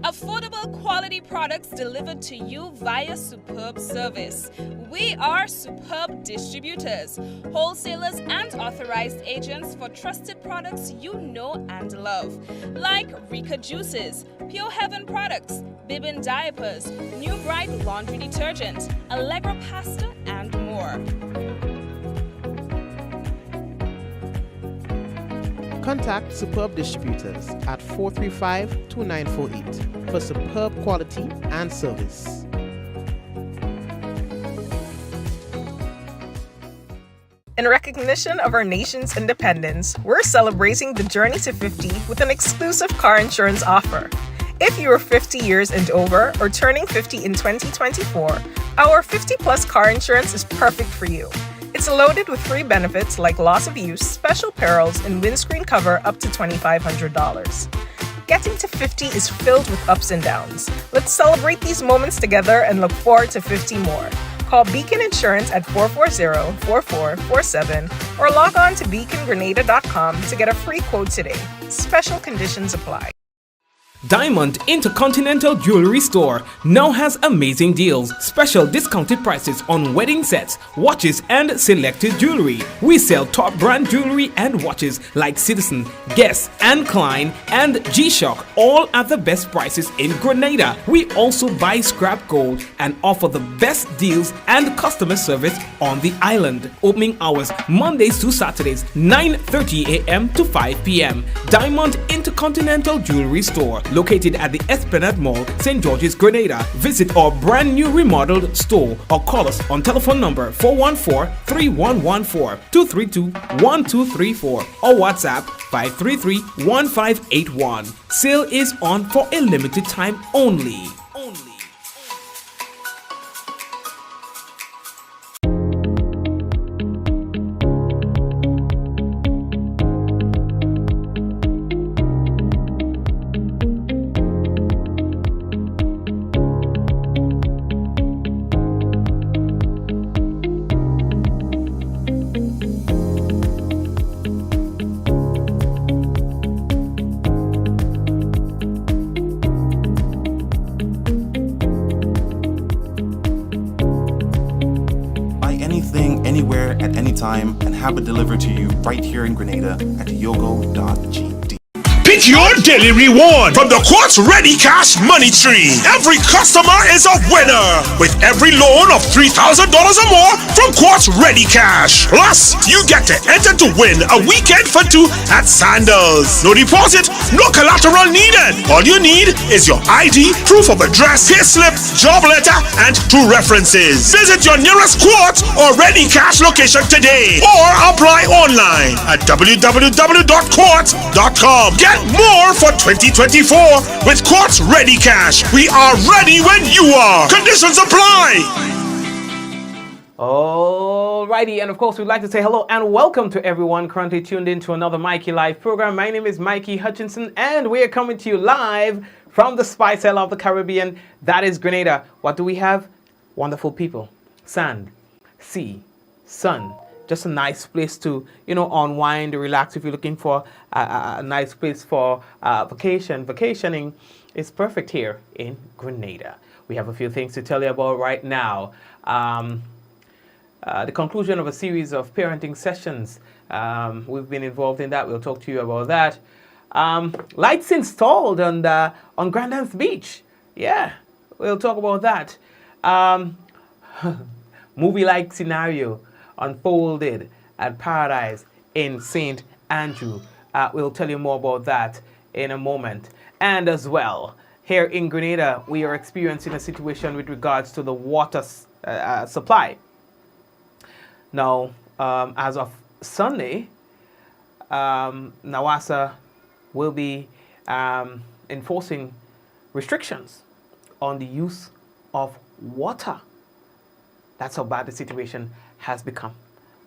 Affordable quality products delivered to you via superb service. We are Superb Distributors, wholesalers and authorized agents for trusted products you know and love, like Rika Juices, Pure Heaven products, Bibbin diapers, New Bright laundry detergent, Allegra pasta, and more. Contact Superb Distributors at 435-2948 for superb quality and service. In recognition of our nation's independence, we're celebrating the journey to 50 with an exclusive car insurance offer. If you are 50 years and over or turning 50 in 2024, our 50-plus car insurance is perfect for you. It's loaded with free benefits like loss of use, special perils, and windscreen cover up to $2,500. Getting to 50 is filled with ups and downs. Let's celebrate these moments together and look forward to 50 more. Call Beacon Insurance at 440-4447 or log on to beacongrenada.com to get a free quote today. Special conditions apply. Diamond Intercontinental Jewelry Store now has amazing deals, special discounted prices on wedding sets, watches, and selected jewelry. We sell top brand jewelry and watches like Citizen, Guess, and Klein, and G-Shock, all at the best prices in Grenada. We also buy scrap gold and offer the best deals and customer service on the island. Opening hours Mondays to Saturdays, 9:30 a.m. to 5 p.m. Diamond Intercontinental Jewelry Store, located at the Esplanade Mall, St. George's, Grenada. Visit our brand new remodeled store or call us on telephone number 414-3114, 232-1234 or WhatsApp 533-1581. Sale is on for a limited time only. Anywhere at any time and have it delivered to you right here in Grenada at yogo.gd. Pick your daily reward from the Quartz Ready Cash Money Tree. Every customer is a winner with every loan of $3,000 or more from Quartz Ready Cash. Plus, you get to enter to win a weekend for two at Sandals. No deposit, no collateral needed. All you need is your ID, proof of address, payslip, job letter, and 2 references. Visit your nearest Quartz or Ready Cash location today or apply online at www.quartz.com. Get more for 2024 with Quartz Ready Cash. We are ready when you are. Conditions apply. Alrighty, and of course we'd like to say hello and welcome to everyone currently tuned in to another Mikey Live program. My name is Mikey Hutchinson and we are coming to you live from the Spice Isle of the Caribbean, that is Grenada. What do we have? Wonderful people, sand, sea, sun. Just a nice place to, unwind, relax. If you're looking for a nice place for vacationing is perfect here in Grenada. We have a few things to tell you about right now. The conclusion of a series of parenting sessions. We've been involved in that. We'll talk to you about that. Lights installed on Grandance Beach. Yeah, we'll talk about that. Movie-like scenario unfolded at Paradise in St. Andrew. We'll tell you more about that in a moment. And as well, here in Grenada, we are experiencing a situation with regards to the water supply. Now, as of Sunday, NAWASA will be enforcing restrictions on the use of water. That's how bad the situation has become.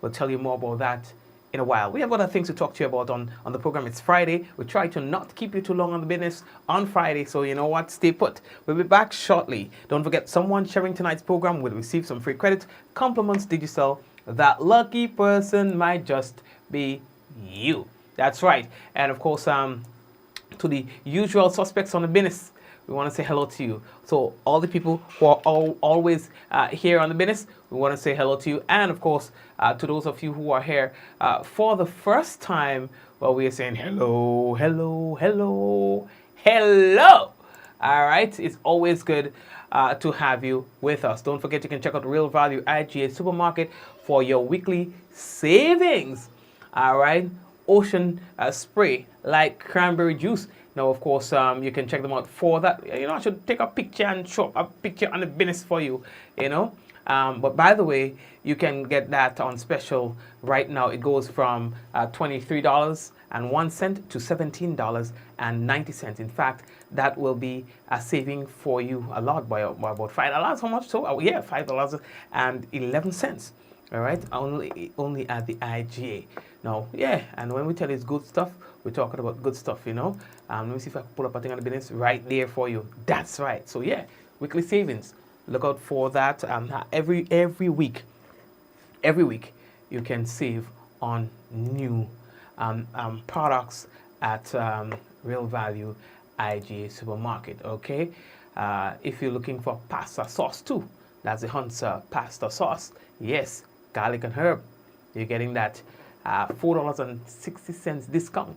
We'll tell you more about that in a while. We have other things to talk to you about on the program. It's Friday. We try to not keep you too long on the business on Friday, so you know what? Stay put. We'll be back shortly. Don't forget, someone sharing tonight's program will receive some free credit. Compliments Digicel. That lucky person might just be you. That's right. And of course, to the usual suspects on the business, we want to say hello to you. So all the people who are always here on the business, we want to say hello to you. And of course, to those of you who are here for the first time, well, we are saying hello, hello, hello, hello. All right. It's always good to have you with us. Don't forget, you can check out Real Value IGA Supermarket for your weekly savings. All right. Ocean spray like cranberry juice. Now, of course, you can check them out for that. You know, I should take a picture and show a picture on the business for you, you know. But by the way, you can get that on special right now. It goes from $23.01 to $17.90. In fact, that will be a saving for you a lot by about $5. How much? So, yeah, $5.11. All right, only at the IGA. Now, yeah, and when we tell you it's good stuff, we're talking about good stuff, you know. Let me see if I can pull up a thing on the business right there for you. That's right. So yeah, weekly savings. Look out for that. Every week, you can save on new products at Real Value IGA Supermarket. Okay, if you're looking for pasta sauce too, that's the Hunter pasta sauce. Yes, garlic and herb. You're getting that $4.60 discount.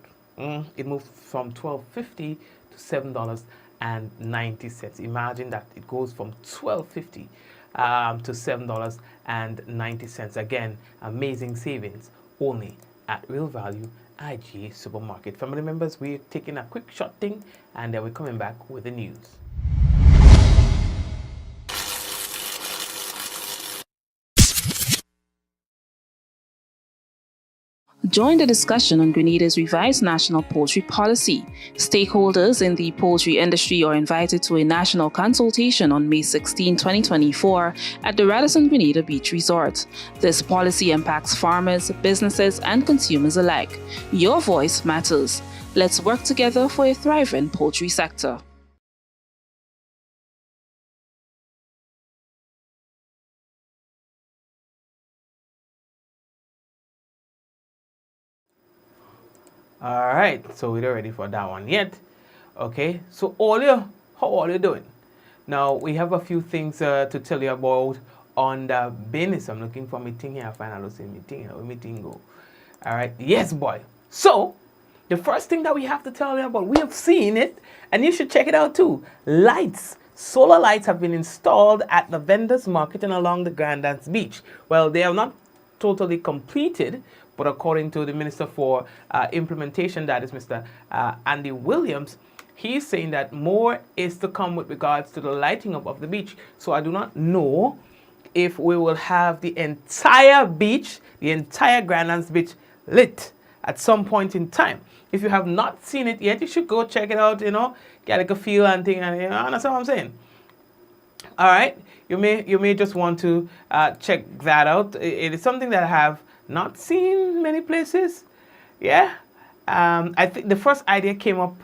It moved from $12.50 to $7.90. Imagine that it goes from $12.50 to $7.90. Again, amazing savings only at Real Value IGA Supermarket. Family members, we're taking a quick short thing and then we're coming back with the news. Join the discussion on Grenada's revised national poultry policy. Stakeholders in the poultry industry are invited to a national consultation on May 16, 2024 at the Radisson Grenada Beach Resort. This policy impacts farmers, businesses, and consumers alike. Your voice matters. Let's work together for a thriving poultry sector. All right, so we're not ready for that one yet. Okay, so Olia, how are you doing? Now, we have a few things to tell you about on the business. I'm looking for meeting here. I find out the meeting. How meeting go? All right, yes, boy. So, the first thing that we have to tell you about, we have seen it, and you should check it out too. Lights. Solar lights have been installed at the vendors market and along the Grandance Beach. Well, they are not totally completed, but according to the Minister for Implementation, that is Mr. Andy Williams, he's saying that more is to come with regards to the lighting up of the beach. So I do not know if we will have the entire beach, the entire Grandlands Beach lit at some point in time. If you have not seen it yet, you should go check it out, you know, get like a feel and thing, and you know, that's what I'm saying. All right, you may just want to check that out. It is something that I have not seen many places. Yeah, I think the first idea came up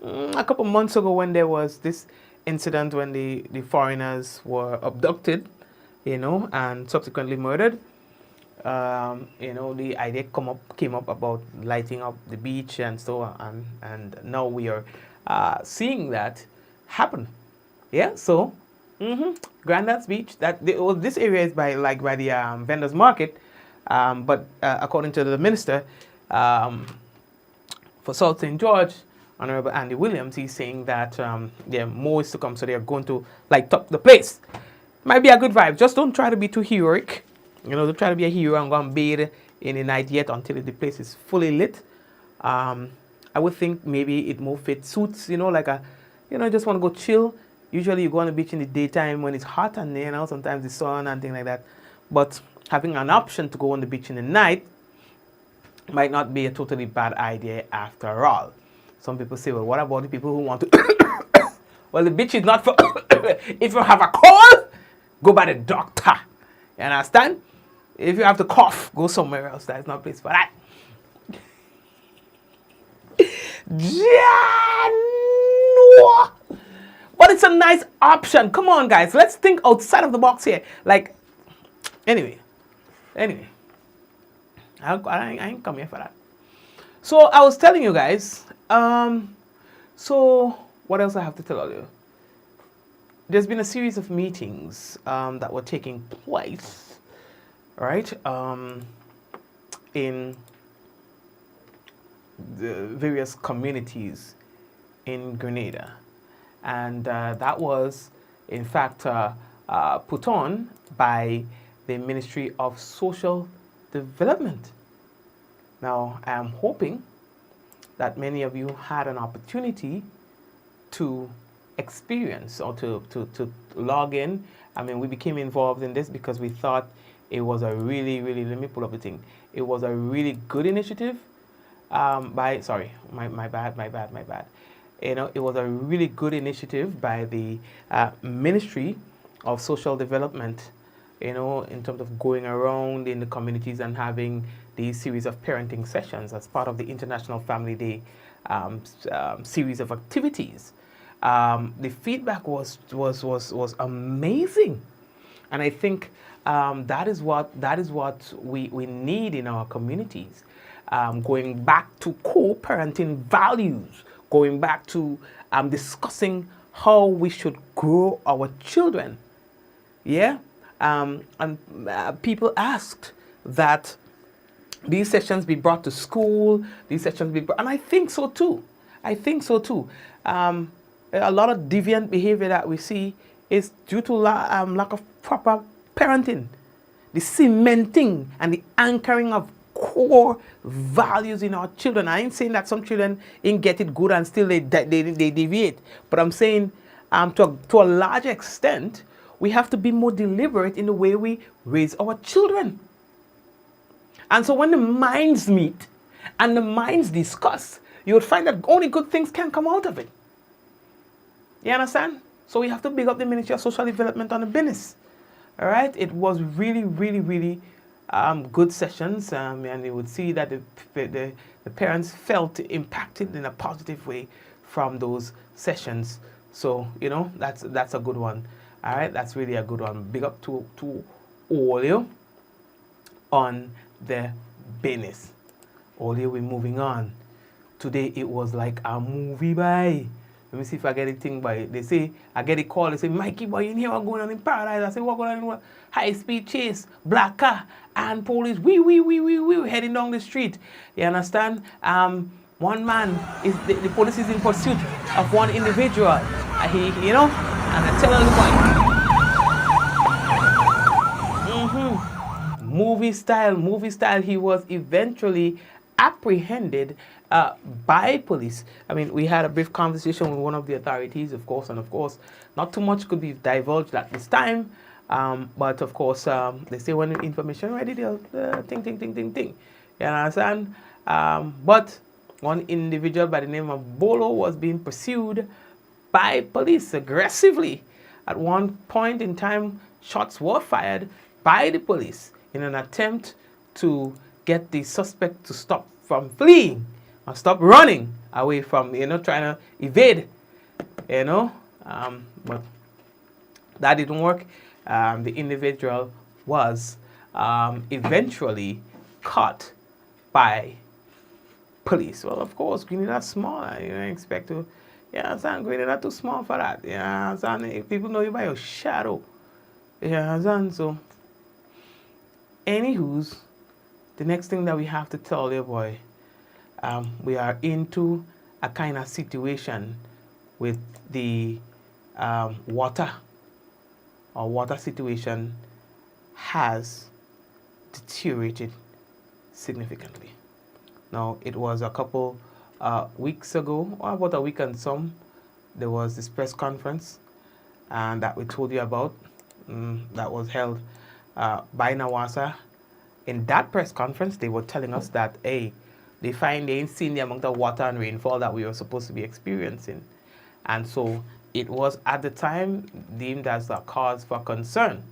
a couple months ago when there was this incident when the foreigners were abducted, you know, and subsequently murdered. You know, the idea came up about lighting up the beach and so on, and now we are seeing that happen. Yeah, so Grandance Beach. This area is by the vendors market. But according to the minister for South St. George, Honorable Andy Williams, he's saying that there more is to come, so they are going to light up the place. Might be a good vibe. Just don't try to be too heroic. You know, don't try to be a hero and go and bathe in the night yet until the place is fully lit. I would think maybe it more fits suits, you know, like just want to go chill. Usually you go on the beach in the daytime when it's hot and, sometimes the sun and things like that. But having an option to go on the beach in the night might not be a totally bad idea after all. Some people say, well, what about the people who want to... Well, the beach is not for... If you have a cold, go by the doctor. You understand? If you have to cough, go somewhere else. That's not a place for that. But it's a nice option. Come on, guys. Let's think outside of the box here. Anyway. I ain't come here for that. So I was telling you guys. So what else I have to tell you? There's been a series of meetings that were taking place, right? In the various communities in Grenada. And that was, in fact, put on by the Ministry of Social Development. Now, I am hoping that many of you had an opportunity to experience or to log in. I mean, we became involved in this because we thought it was a really, let me pull up the thing. It was a really good initiative my bad. It was a really good initiative by the Ministry of Social Development, in terms of going around in the communities and having these series of parenting sessions as part of the International Family Day series of activities. The feedback was amazing, and I think that is what we need in our communities. Going back to co-parenting values, going back to discussing how we should grow our children. Yeah, and people asked that these sessions be brought to school, and I think so too. A lot of deviant behavior that we see is due to lack of proper parenting, the cementing and the anchoring of core values in our children. I ain't saying that some children ain't get it good and still they deviate, but I'm saying to a large extent we have to be more deliberate in the way we raise our children. And so when the minds meet and the minds discuss, you would find that only good things can come out of it. You understand? So we have to big up the Ministry of Social Development on the business. All right? It was really good sessions, and you would see that the parents felt impacted in a positive way from those sessions. So that's a good one. All right, that's really a good one. Big up to all you on the business. All you, we're moving on. Today it was like a movie by. Let me see if I get anything by. They say I get a call. They say, Mikey, boy, you hear what's going on in Paradise? I say, what going on in high speed chase, black car, and police. We heading down the street. You understand? One man is the police is in pursuit of one individual. And I tell him movie style. He was eventually apprehended by police. I mean, we had a brief conversation with one of the authorities, of course, not too much could be divulged at this time. But of course, they say when the information ready, they'll ting. You understand? But one individual by the name of Bolo was being pursued by police aggressively. At one point in time, shots were fired by the police in an attempt to get the suspect to stop from fleeing or stop running away from, trying to evade, but that didn't work. The individual was eventually caught by police. Well, of course, Grenada's small. You don't expect to, Grenada too small for that. If people know you by your shadow. So, anywho's, the next thing that we have to tell you, boy, we are into a kind of situation with the water situation has deteriorated significantly. Now, it was a couple weeks ago, or about a week and some, there was this press conference and that we told you about that was held by NAWASA. In that press conference, they were telling us that, hey, they ain't seen the amount of water and rainfall that we were supposed to be experiencing. And so it was at the time deemed as a cause for concern.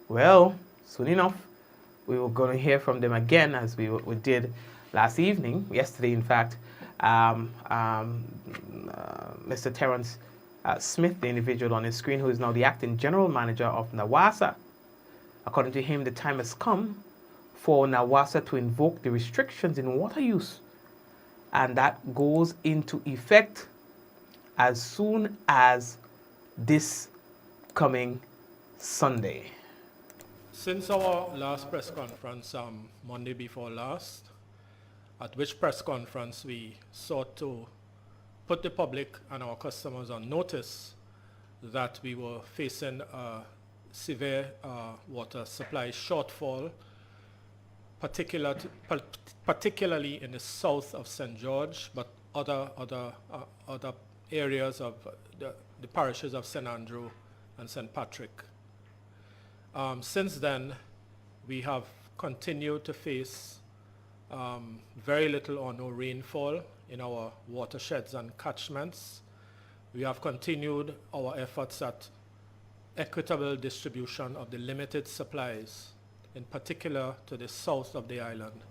Well, soon enough, we were going to hear from them again, as we did yesterday, in fact. Mr. Terrence Smith, the individual on his screen, who is now the acting general manager of NAWASA. According to him, the time has come for NAWASA to invoke the restrictions in water use. And that goes into effect as soon as this coming Sunday. Since our last press conference, Monday before last, at which press conference we sought to put the public and our customers on notice that we were facing a severe water supply shortfall, particularly in the south of St. George, but other areas of the parishes of St. Andrew and St. Patrick. Since then, we have continued to face very little or no rainfall in our watersheds and catchments. We have continued our efforts at equitable distribution of the limited supplies, in particular to the south of the island.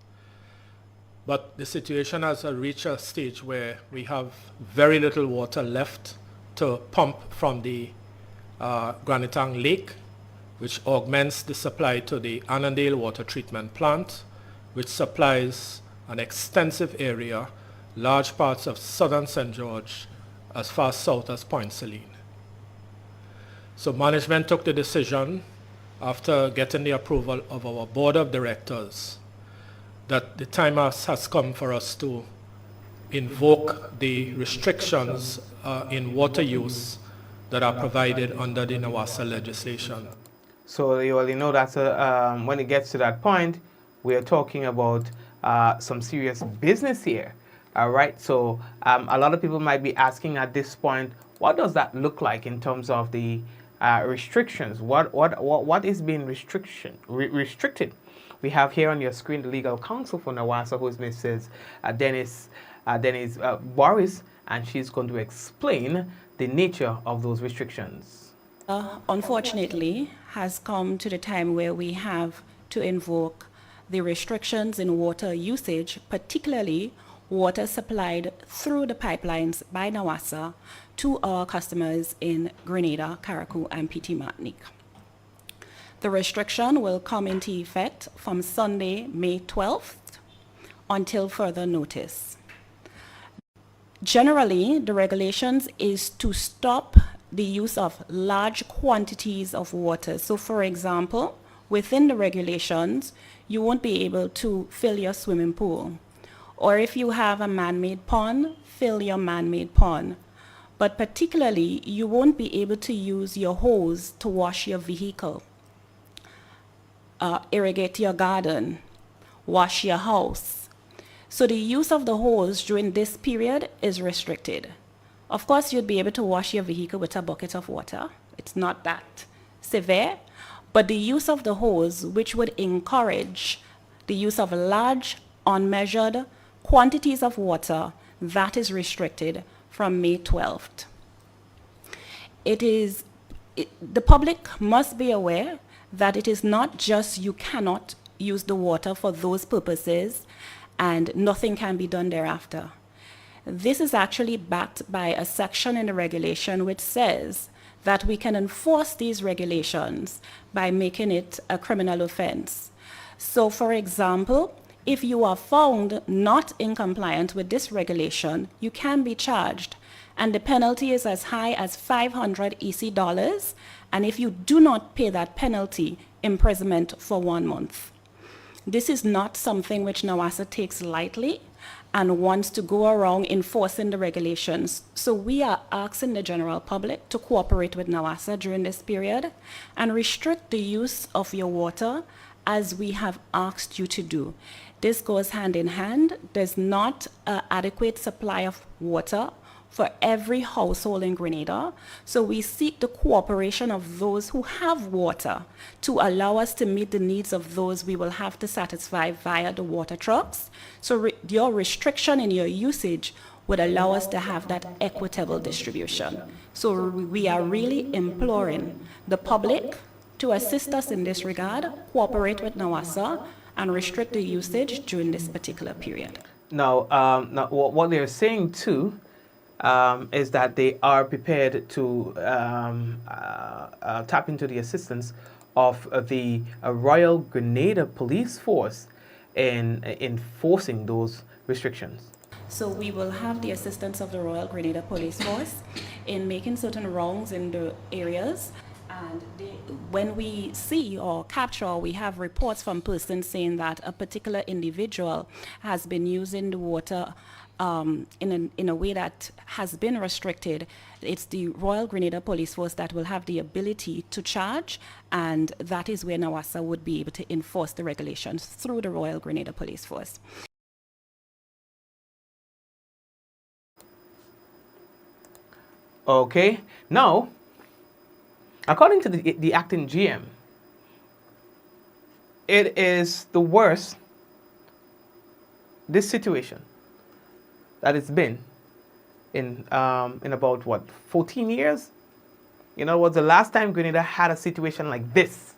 But the situation has reached a stage where we have very little water left to pump from the Granitang Lake, which augments the supply to the Annandale Water Treatment Plant, which supplies an extensive area, large parts of southern St. George, as far south as Point Celine. So management took the decision, after getting the approval of our board of directors, that the time has come for us to invoke the restrictions in water use that are provided under the NAWASA legislation. So you already know that when it gets to that point, we are talking about some serious business here. All right. So a lot of people might be asking at this point, what does that look like in terms of the restrictions? What is being restricted? We have here on your screen the legal counsel for NAWASA, who is Mrs. Dennis Boris, and she's going to explain the nature of those restrictions. Unfortunately, has come to the time where we have to invoke the restrictions in water usage, particularly water supplied through the pipelines by NAWASA to our customers in Grenada, Carriacou, and PT Martinique. The restriction will come into effect from Sunday, May 12th, until further notice. Generally, the regulations is to stop the use of large quantities of water. So for example, within the regulations, you won't be able to fill your swimming pool. Or if you have a man-made pond, fill your man-made pond. But particularly, you won't be able to use your hose to wash your vehicle, irrigate your garden, wash your house. So the use of the hose during this period is restricted. Of course, you'd be able to wash your vehicle with a bucket of water. It's not that severe, but the use of the hose, which would encourage the use of large, unmeasured quantities of water, that is restricted from May 12th. The public must be aware that it is not just you cannot use the water for those purposes and nothing can be done thereafter. This is actually backed by a section in the regulation which says that we can enforce these regulations by making it a criminal offense. So for example, if you are found not in compliance with this regulation, you can be charged, and the penalty is as high as $500 EC, and if you do not pay that penalty, imprisonment for 1 month. This is not something which NAWASA takes lightly and wants to go around enforcing the regulations. So we are asking the general public to cooperate with NAWASA during this period and restrict the use of your water as we have asked you to do. This goes hand in hand. There's not an adequate supply of water for every household in Grenada. So we seek the cooperation of those who have water to allow us to meet the needs of those we will have to satisfy via the water trucks. So your restriction in your usage would allow us to have that equitable distribution. So we are really imploring the public to assist us in this regard, cooperate with NAWASA, and restrict the usage during this particular period. Now, what they're saying too is that they are prepared to tap into the assistance of the Royal Grenada Police Force in enforcing those restrictions. So we will have the assistance of the Royal Grenada Police Force in making certain rounds in the areas. And when we see or capture, or we have reports from persons saying that a particular individual has been using the water in a way that has been restricted, it's the Royal Grenada Police Force that will have the ability to charge, and that is where NAWASA would be able to enforce the regulations through the Royal Grenada Police Force. Okay, now, according to the acting GM, it is the worst, this situation, that it's been in about, what, 14 years? You know, the last time Grenada had a situation like this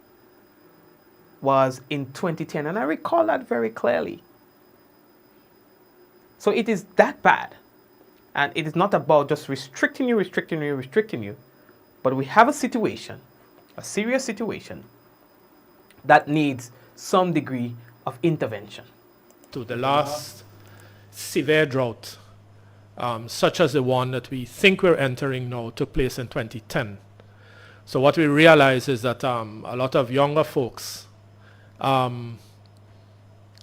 was in 2010, and I recall that very clearly. So it is that bad. And it is not about just restricting you, but we have a situation, a serious situation, that needs some degree of intervention. To the last severe drought, such as the one that we think we're entering now, took place in 2010. So what we realize is that a lot of younger folks are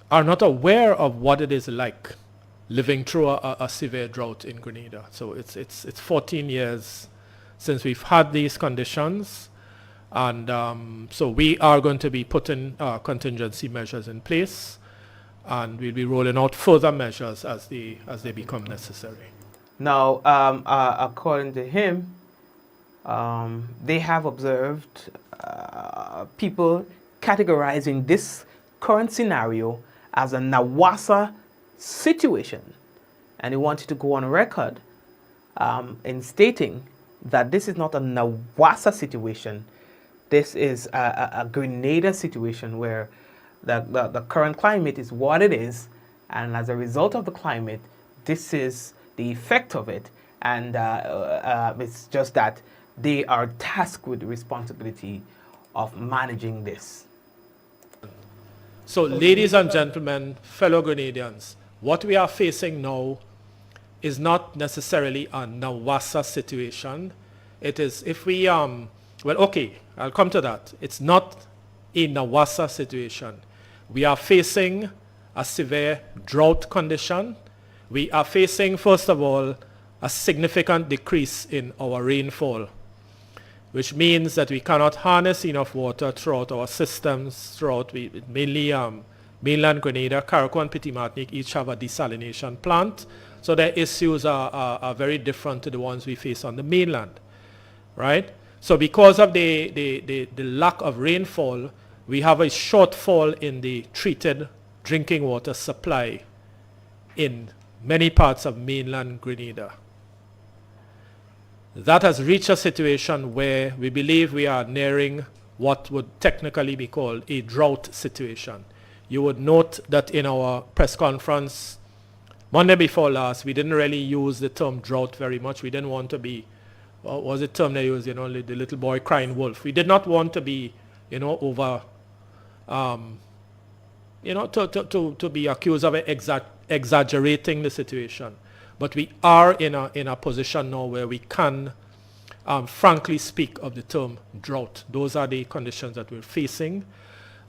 not aware of what it is like living through a severe drought in Grenada. So it's 14 years since we've had these conditions, and so we are going to be putting contingency measures in place, and we'll be rolling out further measures as they become necessary. Now, according to him, they have observed people categorizing this current scenario as a NAWASA situation, and he wanted to go on record in stating that this is not a NAWASA situation. This is a Grenada situation where the current climate is what it is, and as a result of the climate, this is the effect of it, and it's just that they are tasked with the responsibility of managing this. So, ladies and gentlemen, fellow Grenadians, what we are facing now is not necessarily a NAWASA situation. It is, if we, well, okay, I'll come to that. It's not a NAWASA situation. We are facing a severe drought condition. We are facing, first of all, a significant decrease in our rainfall, which means that we cannot harness enough water throughout our systems, mainly mainland Grenada, Carriacou and Petit Martinique each have a desalination plant. So their issues are very different to the ones we face on the mainland, right? So because of the lack of rainfall, we have a shortfall in the treated drinking water supply in many parts of mainland Grenada. That has reached a situation where we believe we are nearing what would technically be called a drought situation. You would note that in our press conference Monday before last, we didn't really use the term drought very much. We didn't want to be, what was the term they used, the little boy crying wolf. We did not want to be, over, to be accused of exaggerating the situation. But we are in a position now where we can frankly speak of the term drought. Those are the conditions that we're facing.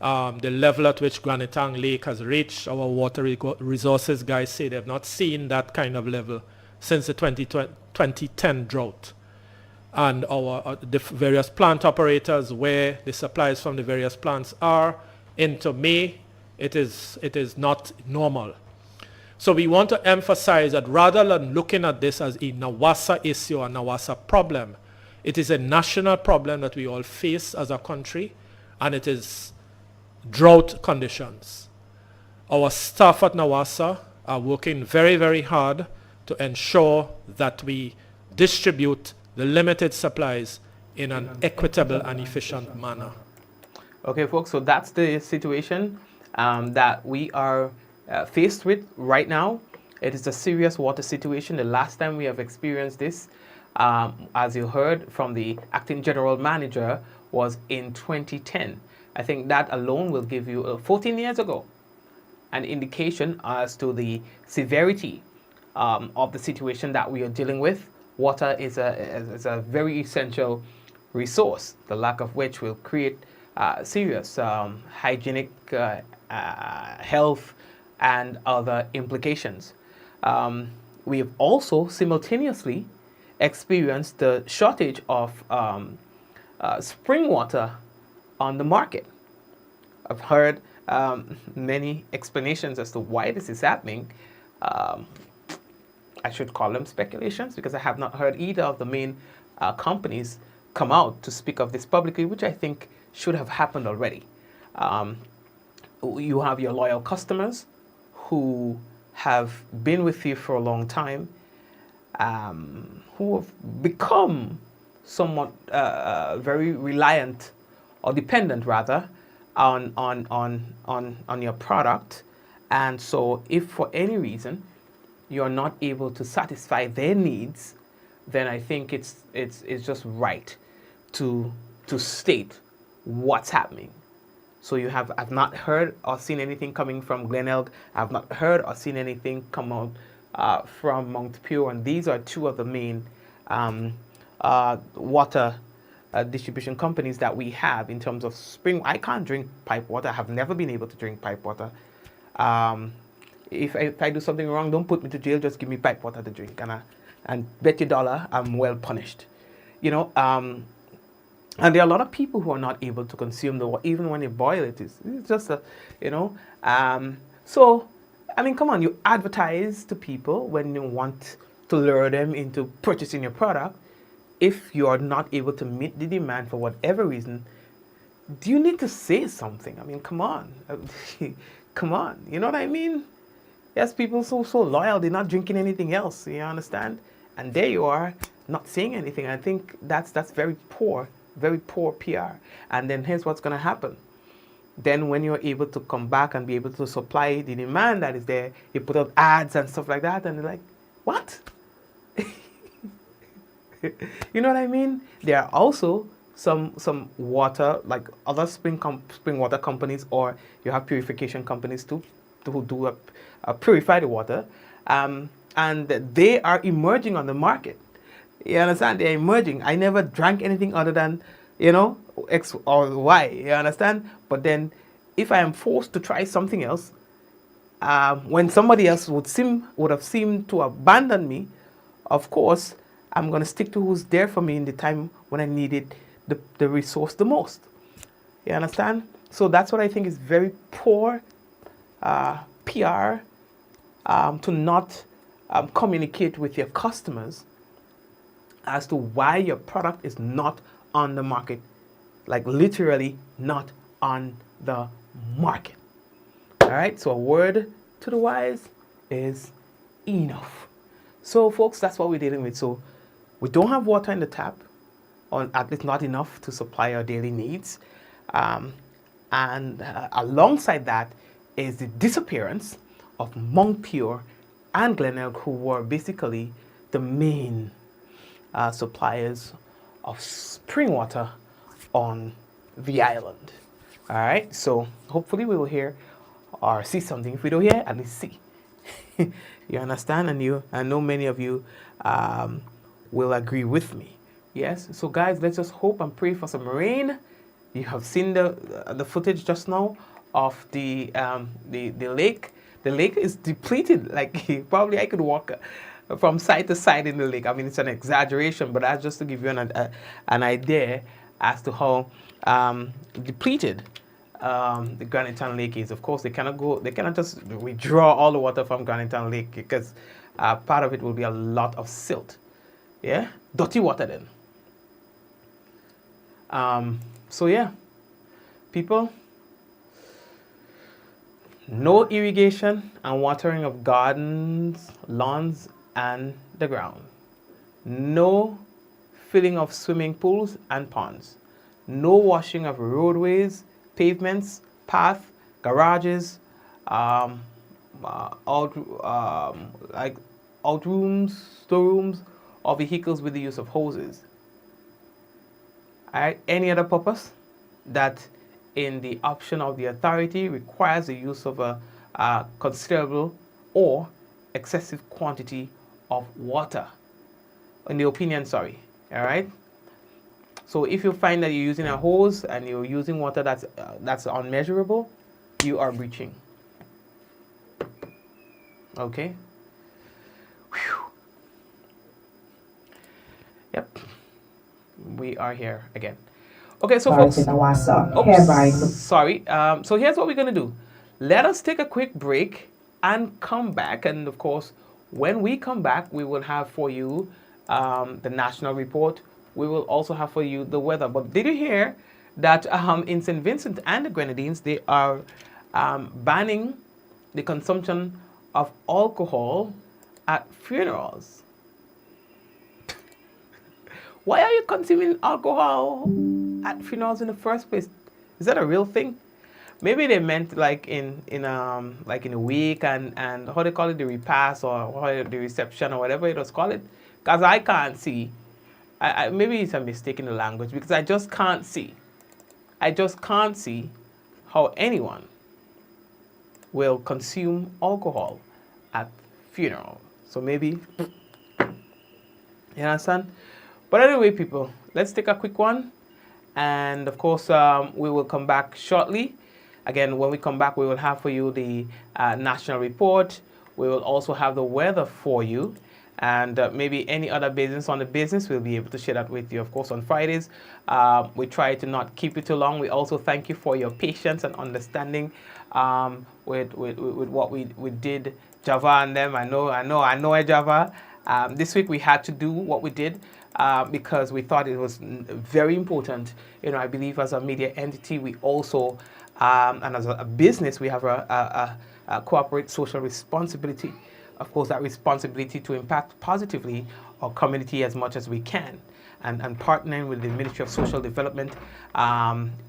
The level at which Granitang Lake has reached, our water resources guys say they have not seen that kind of level since the 2010 drought. And the various plant operators, where the supplies from the various plants are, into May, it is not normal. So we want to emphasize that rather than looking at this as a Nawassa issue or Nawassa problem, it is a national problem that we all face as a country, and it is drought conditions. Our staff at Nawassa are working very, very hard to ensure that we distribute the limited supplies in an equitable and efficient manner. Okay, folks, so that's the situation that we are faced with right now. It is a serious water situation. The last time we have experienced this, as you heard from the acting general manager, was in 2010. I think that alone will give you 14 years ago an indication as to the severity of the situation that we are dealing with. Water is a very essential resource, the lack of which will create serious hygienic, health, and other implications. We have also simultaneously experienced the shortage of spring water on the market. I've heard many explanations as to why this is happening. I should call them speculations because I have not heard either of the main companies come out to speak of this publicly, which I think should have happened already. You have your loyal customers who have been with you for a long time, who have become somewhat very reliant or dependent rather on your product. And so if for any reason you're not able to satisfy their needs, then I think it's just right to state what's happening. So I've not heard or seen anything coming from Glenelg. I've not heard or seen anything come out from Mount Pure, and these are two of the main water distribution companies that we have in terms of spring. I can't drink pipe water. I have never been able to drink pipe water. If I do something wrong, don't put me to jail. Just give me pipe water to drink, and bet your dollar I'm well punished. And there are a lot of people who are not able to consume the water, even when you boil it. It's just So, I mean, come on, you advertise to people when you want to lure them into purchasing your product. If you are not able to meet the demand for whatever reason, do you need to say something? I mean, come on. Come on. You know what I mean? Yes, people so loyal, they're not drinking anything else, you understand? And there you are, not saying anything. I think that's very poor PR. And then here's what's going to happen. Then when you're able to come back and be able to supply the demand that is there, you put up ads and stuff like that, and they're like, what? You know what I mean? There are also some water, like other spring water companies, or you have purification companies too, who do purify the water, and they are emerging on the market. You understand? They're emerging. I never drank anything other than, X or Y. You understand? But then, if I am forced to try something else, when somebody else would have seemed to abandon me, of course, I'm going to stick to who's there for me in the time when I needed the resource the most. You understand? So that's what I think is very poor PR to not communicate with your customers as to why your product is not on the market. Like literally not on the market. All right, so a word to the wise is enough. So folks, that's what we're dealing with. So we don't have water in the tap, or at least not enough to supply our daily needs. And alongside that is the disappearance of Mount Pure and Glenelg, who were basically the main suppliers of spring water on the island. All right, so hopefully we will hear or see something. If we don't hear, at least see. You understand? And I know many of you will agree with me. Yes, so guys, let's just hope and pray for some rain. You have seen the footage just now of the lake. The lake is depleted. Like probably I could walk from side to side in the lake. I mean, it's an exaggeration, but that's just to give you an idea as to how depleted the Granitown Lake is. Of course, they cannot just withdraw all the water from Granitown Lake because part of it will be a lot of silt. Yeah, dirty water then. So yeah, people, no irrigation and watering of gardens, lawns, and the ground. No filling of swimming pools and ponds. No washing of roadways, pavements, paths, garages, outrooms, storerooms, or vehicles with the use of hoses. Any other purpose that in the option of the authority requires the use of a considerable or excessive quantity of water. In the opinion, sorry. All right. So if you find that you're using a hose and you're using water that's unmeasurable, you are breaching. Okay. Whew. Yep. We are here again. Okay, so folks. Sorry. So here's what we're gonna do. Let us take a quick break and come back. And of course, when we come back, we will have for you the national report. We will also have for you the weather. But did you hear that in St. Vincent and the Grenadines, they are banning the consumption of alcohol at funerals? Why are you consuming alcohol at funerals in the first place? Is that a real thing? Maybe they meant like in a week and how they call it, the repast or the reception or whatever it was called it. Because I can't see. Maybe it's a mistake in the language because I just can't see. I just can't see how anyone will consume alcohol at funeral. So maybe, you understand? But anyway, people, let's take a quick one. And of course, we will come back shortly. Again, when we come back, we will have for you the national report. We will also have the weather for you. And maybe any other business on the business, we'll be able to share that with you, of course, on Fridays. We try to not keep it too long. We also thank you for your patience and understanding with what we did, Java and them. I know Java. This week we had to do what we did because we thought it was very important. You know, I believe as a media entity, we also, and as a business, we have a corporate social responsibility. Of course, that responsibility to impact positively our community as much as we can, and partnering with the Ministry of Social Development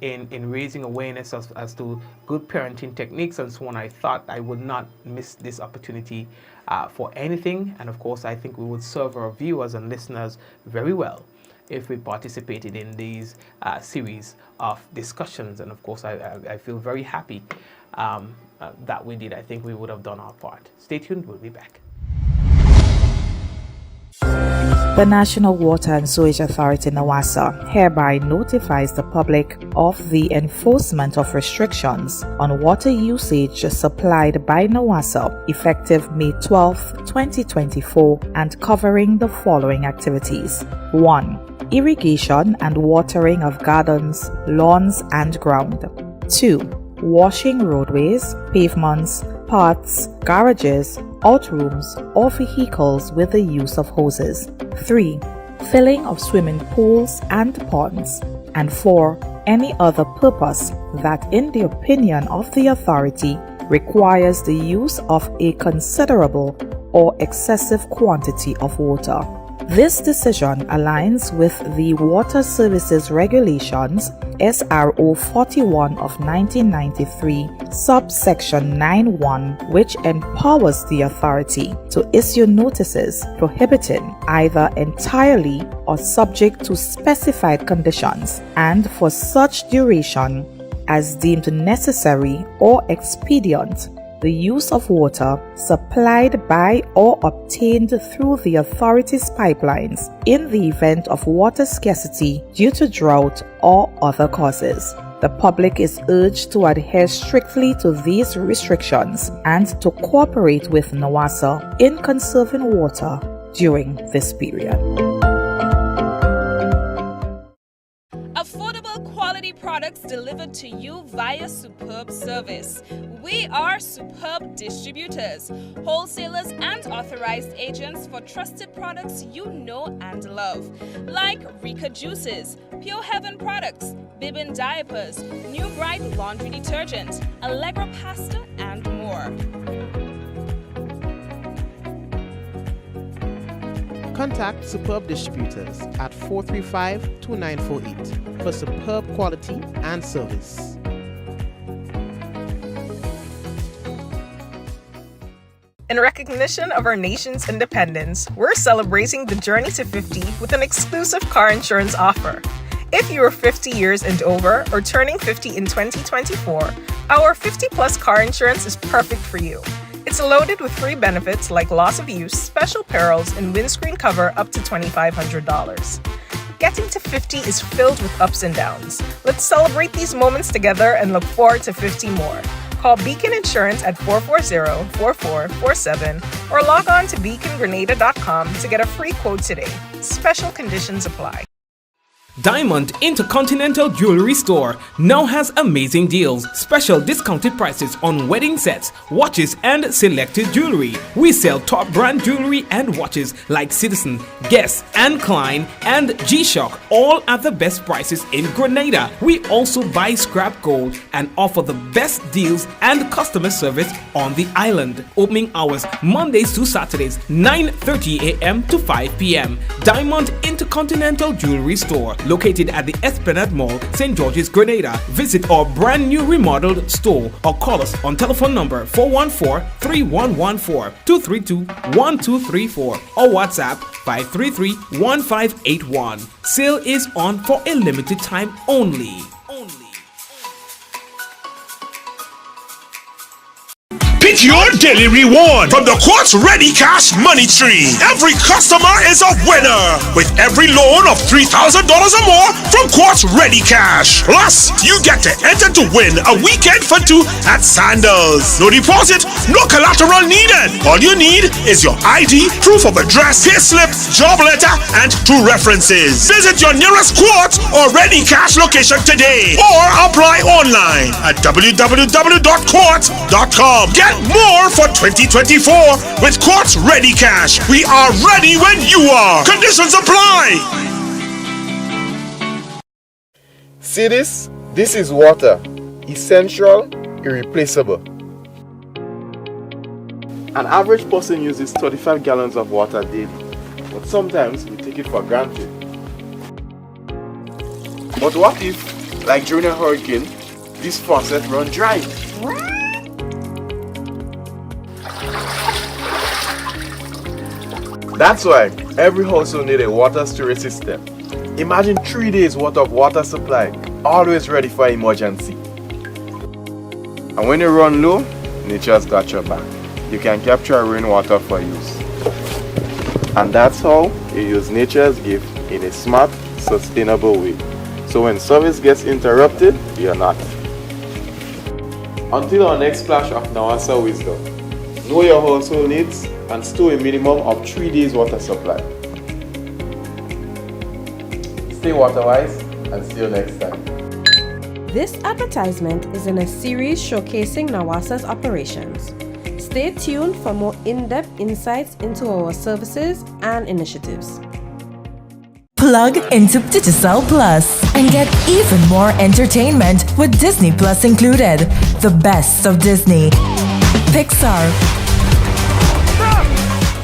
in raising awareness as to good parenting techniques and so on. I thought I would not miss this opportunity for anything, and of course, I think we would serve our viewers and listeners very well if we participated in these series of discussions. And of course, I feel very happy that we did. I think we would have done our part. Stay tuned, we'll be back. The National Water and Sewage Authority NWASA hereby notifies the public of the enforcement of restrictions on water usage supplied by NWASA effective May 12, 2024 and covering the following activities. 1. Irrigation and watering of gardens, lawns and ground. 2. Washing roadways, pavements, paths, garages, outrooms, or vehicles with the use of hoses. 3. Filling of swimming pools and ponds. And 4. Any other purpose that, in the opinion of the authority, requires the use of a considerable or excessive quantity of water. This decision aligns with the Water Services Regulations SRO 41 of 1993, subsection 9(1), which empowers the authority to issue notices prohibiting either entirely or subject to specified conditions and for such duration as deemed necessary or expedient the use of water supplied by or obtained through the authority's pipelines in the event of water scarcity due to drought or other causes. The public is urged to adhere strictly to these restrictions and to cooperate with NWASA in conserving water during this period. Affordable quality products delivered to you via Superb service. We are Superb distributors, wholesalers and authorized agents for trusted products you know and love, like Rika Juices, Pure Heaven products, Bibin diapers, New Bright laundry detergent, Allegra pasta, and more. Contact Superb Distributors at 435-2948 for superb quality and service. In recognition of our nation's independence, we're celebrating the journey to 50 with an exclusive car insurance offer. If you are 50 years and over or turning 50 in 2024, our 50-plus car insurance is perfect for you. It's loaded with free benefits like loss of use, special perils, and windscreen cover up to $2,500. Getting to 50 is filled with ups and downs. Let's celebrate these moments together and look forward to 50 more. Call Beacon Insurance at 440-4447 or log on to beacongrenada.com to get a free quote today. Special conditions apply. Diamond Intercontinental Jewelry Store now has amazing deals, special discounted prices on wedding sets, watches, and selected jewelry. We sell top brand jewelry and watches like Citizen, Guess, and Klein, and G-Shock, all at the best prices in Grenada. We also buy scrap gold and offer the best deals and customer service on the island. Opening hours Mondays to Saturdays, 9:30 a.m. to 5 p.m. Diamond Intercontinental Jewelry Store, located at the Esplanade Mall, St. George's, Grenada. Visit our brand new remodeled store or call us on telephone number 414-3114, 232-1234 or WhatsApp 533-1581. Sale is on for a limited time only. Pick your daily reward from the Quartz Ready Cash Money Tree. Every customer is a winner with every loan of $3,000 or more from Quartz Ready Cash. Plus, you get to enter to win a weekend for two at Sandals. No deposit, no collateral needed. All you need is your ID, proof of address, payslip, job letter, and 2 references. Visit your nearest Quartz or Ready Cash location today or apply online at www.quartz.com. Get more for 2024 with Quartz Ready Cash. We are ready when you are. Conditions apply. See this? This is water. Essential, irreplaceable. An average person uses 35 gallons of water daily, but sometimes we take it for granted. But what if, like during a hurricane, this faucet runs dry? That's why every household needs a water storage system. Imagine 3 days worth of water supply, always ready for emergency. And when you run low, nature's got your back. You can capture rainwater for use. And that's how you use nature's gift in a smart, sustainable way. So when service gets interrupted, you're not. Until our next flash of Nawasa wisdom, know your household needs and store a minimum of 3 days water supply. Stay water wise and see you next time. This advertisement is in a series showcasing Nawasa's operations. Stay tuned for more in-depth insights into our services and initiatives. Plug into Digicel Plus and get even more entertainment with Disney Plus included. The best of Disney, Pixar,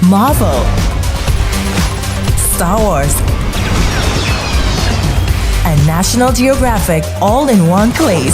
Marvel, Star Wars, and National Geographic all in one place.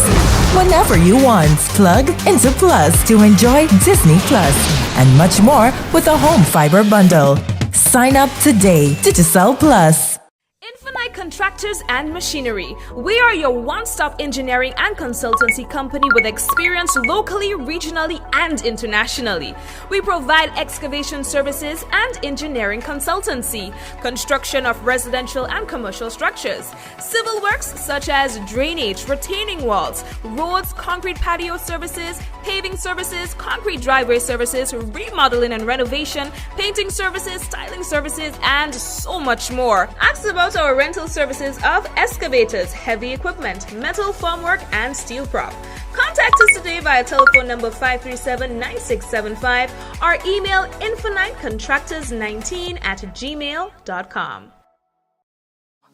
Whenever you want, plug into Plus to enjoy Disney Plus and much more with a home fiber bundle. Sign up today. Digicel Plus. Infinite Contractors and Machinery. We are your one-stop engineering and consultancy company with experience locally, regionally, and internationally. We provide excavation services and engineering consultancy, construction of residential and commercial structures, civil works such as drainage, retaining walls, roads, concrete patio services, paving services, concrete driveway services, remodeling and renovation, painting services, styling services, and so much more. Ask about our rental rental services of excavators, heavy equipment, metal formwork, and steel prop. Contact us today via telephone number 537-9675 or email infinitecontractors19@gmail.com.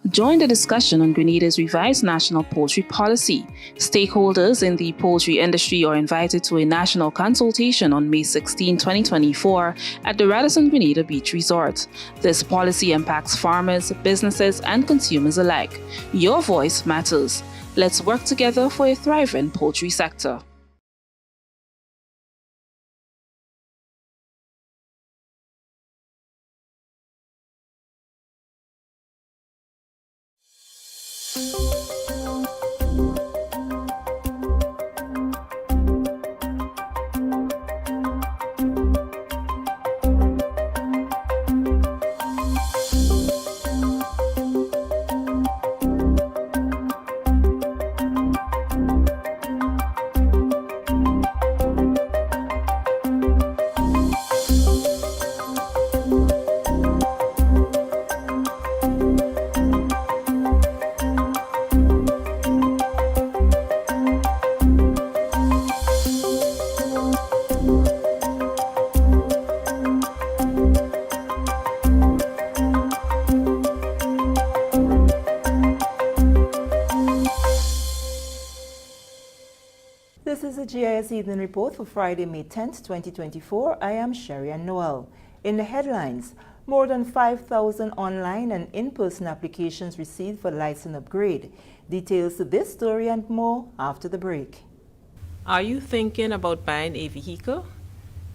Join the discussion on Grenada's revised national poultry policy. Stakeholders in the poultry industry are invited to a national consultation on May 16, 2024 at the Radisson Grenada Beach Resort. This policy impacts farmers, businesses, and consumers alike. Your voice matters. Let's work together for a thriving poultry sector. This is the GIS Evening Report for Friday, May 10th, 2024. I am Sherry Ann Noel. In the headlines, more than 5,000 online and in-person applications received for license upgrade. Details to this story and more after the break. Are you thinking about buying a vehicle?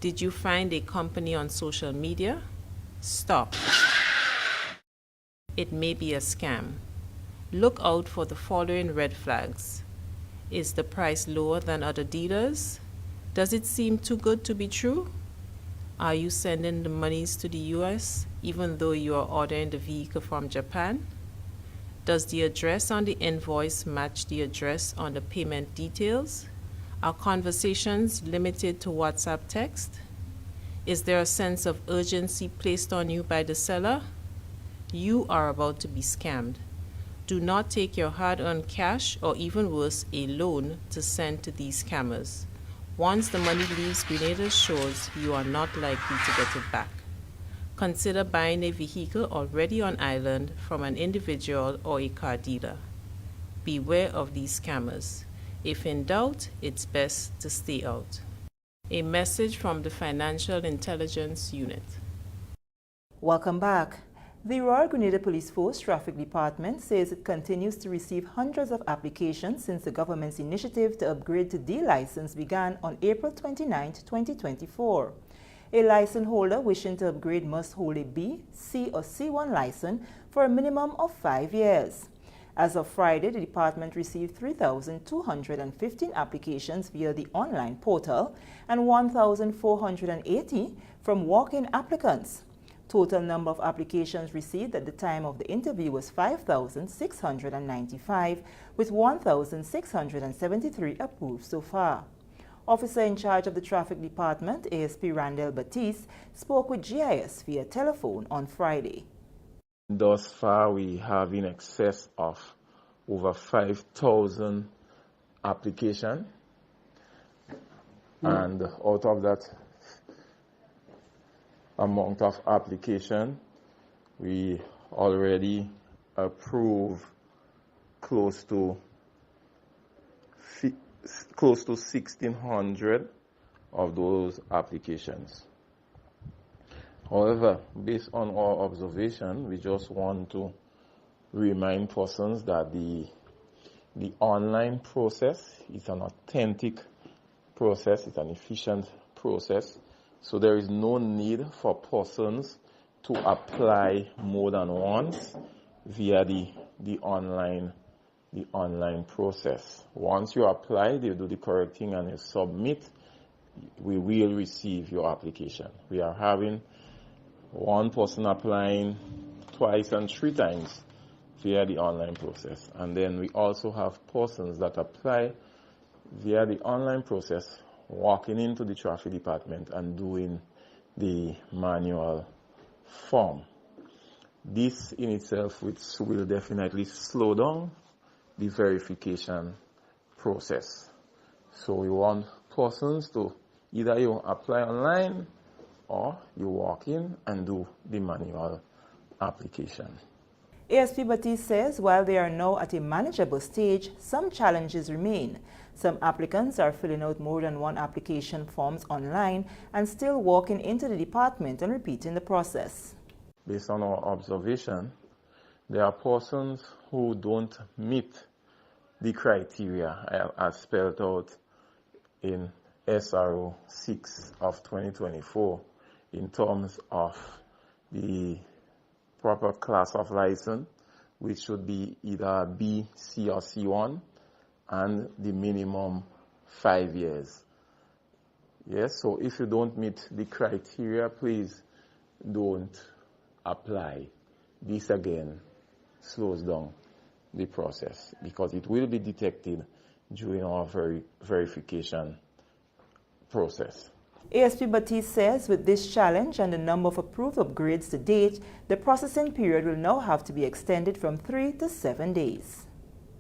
Did you find a company on social media? Stop. It may be a scam. Look out for the following red flags. Is the price lower than other dealers? Does it seem too good to be true? Are you sending the monies to the US even though you are ordering the vehicle from Japan? Does the address on the invoice match the address on the payment details? Are conversations limited to WhatsApp text? Is there a sense of urgency placed on you by the seller? You are about to be scammed. Do not take your hard-earned cash or even worse, a loan to send to these scammers. Once the money leaves Grenada's shores, you are not likely to get it back. Consider buying a vehicle already on island from an individual or a car dealer. Beware of these scammers. If in doubt, it's best to stay out. A message from the Financial Intelligence Unit. Welcome back. The Royal Grenada Police Force Traffic Department says it continues to receive hundreds of applications since the government's initiative to upgrade to D license began on April 29, 2024. A license holder wishing to upgrade must hold a B, C or C1 license for a minimum of 5 years. As of Friday, the department received 3,215 applications via the online portal and 1,480 from walk-in applicants. Total number of applications received at the time of the interview was 5,695, with 1,673 approved so far. Officer in charge of the Traffic Department, ASP Randall Batiste, spoke with GIS via telephone on Friday. Thus far, we have in excess of over 5,000 applications, and out of that amount of application, we already approved close to 1,600 of those applications. However, based on our observation, we just want to remind persons that the online process is an authentic process, it's an efficient process. So there is no need for persons to apply more than once via the online process. Once you apply, they do the correct thing and you submit, we will receive your application. We are having one person applying twice and 3 times via the online process. And then we also have persons that apply via the online process, walking into the traffic department and doing the manual form. This in itself will definitely slow down the verification process. So we want persons to either you apply online or you walk in and do the manual application. ASP Batiste says while they are now at a manageable stage, some challenges remain. Some applicants are filling out more than one application forms online and still walking into the department and repeating the process. Based on our observation, there are persons who don't meet the criteria as spelled out in SRO 6 of 2024 in terms of the proper class of license, which should be either B, C, or C1, and the minimum 5 years. Yes, so if you don't meet the criteria, please don't apply. This again slows down the process because it will be detected during our verification process. ASP Batiste says with this challenge and the number of approved upgrades to date, the processing period will now have to be extended from 3 to 7 days.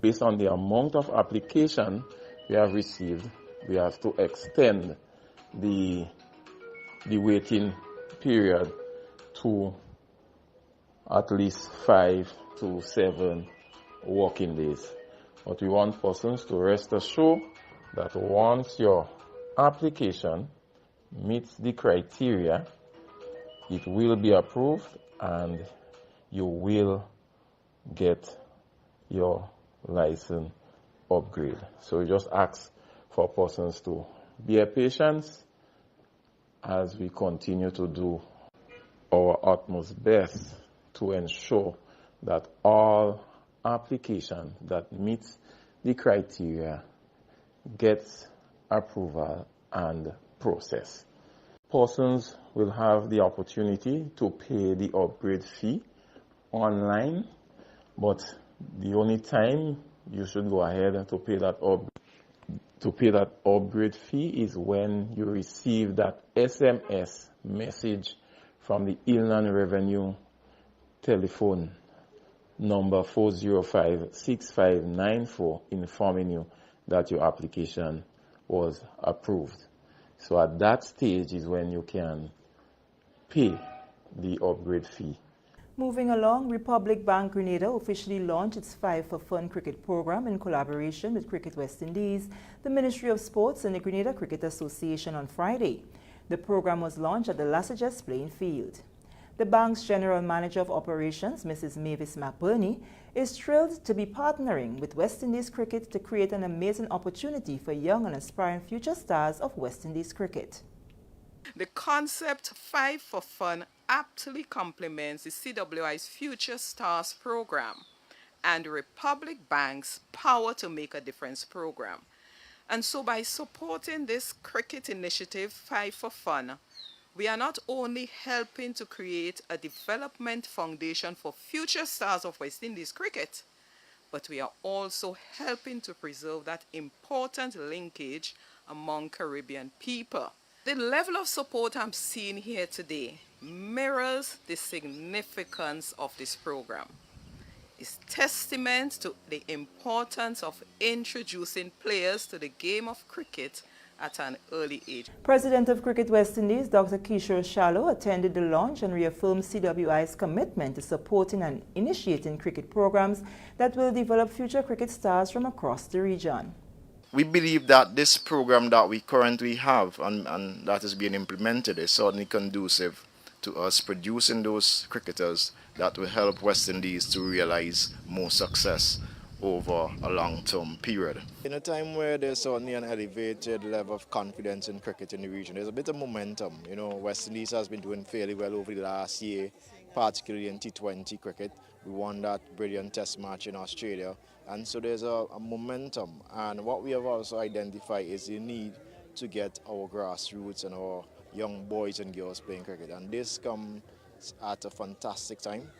Based on the amount of application we have received, we have to extend the waiting period to at least 5 to 7 working days. But we want persons to rest assured that once your application meets the criteria, it will be approved and you will get your license upgrade. So we just ask for persons to be patient as we continue to do our utmost best to ensure that all application that meets the criteria gets approval and process. Persons will have the opportunity to pay the upgrade fee online, but the only time you should go ahead and to pay that upgrade fee is when you receive that SMS message from the Inland Revenue telephone number 405-6594 informing you that your application was approved. So at that stage is when you can pay the upgrade fee. Moving along, Republic Bank Grenada officially launched its 5 for Fun cricket program in collaboration with Cricket West Indies, the Ministry of Sports and the Grenada Cricket Association on Friday. The program was launched at the Lassages playing field. The bank's General Manager of Operations, Mrs. Mavis McBurney, is thrilled to be partnering with West Indies Cricket to create an amazing opportunity for young and aspiring future stars of West Indies cricket. The concept 5 for Fun aptly complements the CWI's Future Stars program and Republic Bank's Power to Make a Difference program. And so by supporting this cricket initiative 5 for Fun, we are not only helping to create a development foundation for future stars of West Indies cricket, but we are also helping to preserve that important linkage among Caribbean people. The level of support I'm seeing here today mirrors the significance of this program. It's testament to the importance of introducing players to the game of cricket at an early age. President of Cricket West Indies, Dr. Kishore Shallow, attended the launch and reaffirmed CWI's commitment to supporting and initiating cricket programs that will develop future cricket stars from across the region. We believe that this program that we currently have and that is being implemented is certainly conducive to us producing those cricketers that will help West Indies to realize more success over a long-term period. In a time where there's certainly an elevated level of confidence in cricket in the region, there's a bit of momentum. You know, West Indies has been doing fairly well over the last year, particularly in T20 cricket. We won that brilliant test match in Australia, and so there's a momentum. And what we have also identified is the need to get our grassroots and our young boys and girls playing cricket, and this comes at a fantastic time.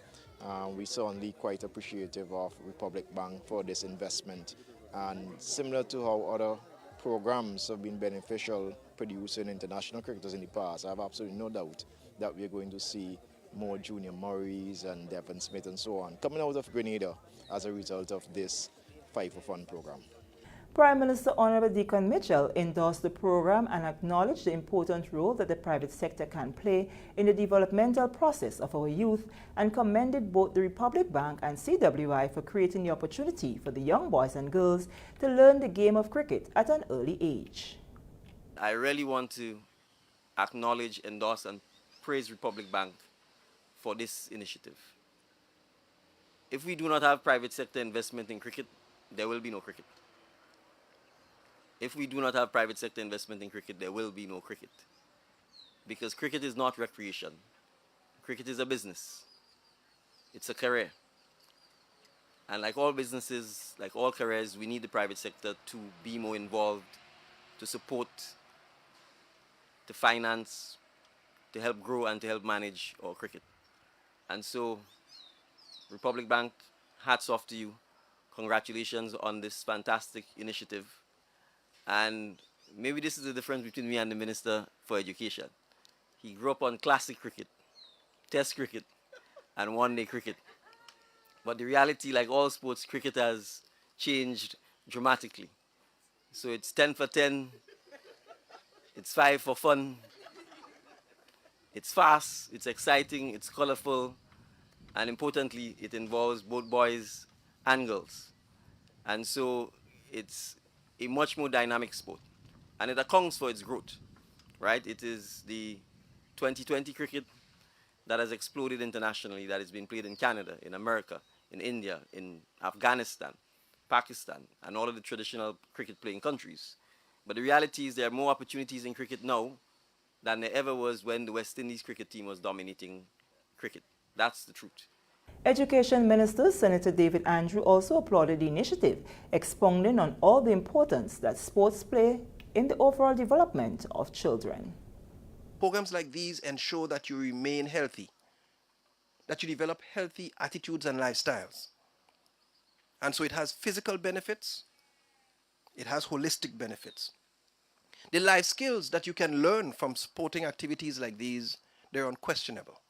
We're certainly quite appreciative of Republic Bank for this investment, and similar to how other programs have been beneficial producing international cricketers in the past, I have absolutely no doubt that we're going to see more Junior Murrays and Devon Smith and so on, coming out of Grenada as a result of this Fight for Fun program. Prime Minister Honorable Deacon Mitchell endorsed the program and acknowledged the important role that the private sector can play in the developmental process of our youth and commended both the Republic Bank and CWI for creating the opportunity for the young boys and girls to learn the game of cricket at an early age. I really want to acknowledge, endorse and praise Republic Bank for this initiative. If we do not have private sector investment in cricket, there will be no cricket. If we do not have private sector investment in cricket, there will be no cricket. Because cricket is not recreation. Cricket is a business. It's a career. And like all businesses, like all careers, we need the private sector to be more involved, to support, to finance, to help grow and to help manage our cricket. And so, Republic Bank, hats off to you. Congratulations on this fantastic initiative. And maybe this is the difference between me and the Minister for Education. He grew up on classic cricket, test cricket, and one-day cricket. But the reality, like all sports, cricket has changed dramatically. So it's 10 for 10, it's 5 for fun, it's fast, it's exciting, it's colorful, and importantly, it involves both boys and girls. And so it's a much more dynamic sport, and it accounts for its growth, right? It is the 2020 cricket that has exploded internationally, that has been played in Canada, in America, in India, in Afghanistan, Pakistan, and all of the traditional cricket playing countries. But the reality is there are more opportunities in cricket now than there ever was when the West Indies cricket team was dominating cricket. That's the truth. Education Minister Senator David Andrew also applauded the initiative, expounding on all the importance that sports play in the overall development of children. Programs like these ensure that you remain healthy, that you develop healthy attitudes and lifestyles. And so it has physical benefits, it has holistic benefits. The life skills that you can learn from sporting activities like these, they're unquestionable.